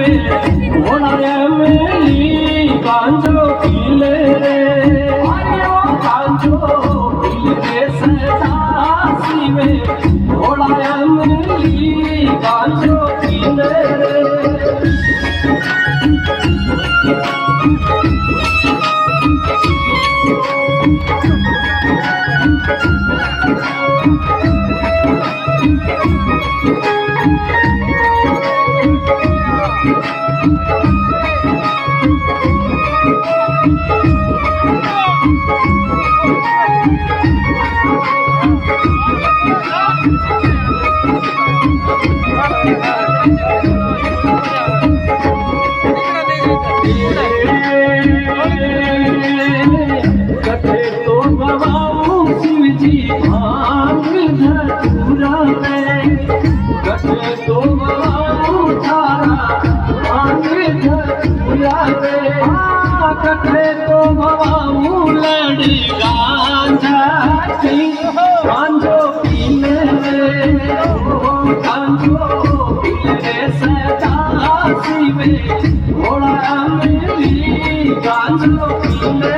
भोला अमली गांजो पीले रे गांजो पीले सदा शिवे भोला अमली गांजो पीले रे कथे तो गवाऊं शिवजी भांग धतूरा में कथे तो गवाऊं तारा भांग धतूरा में कथे तो गवाऊं लड़ी गांजा गांजो पीले गांजो पीले सदा शिवे भोला अमली गांजो पीले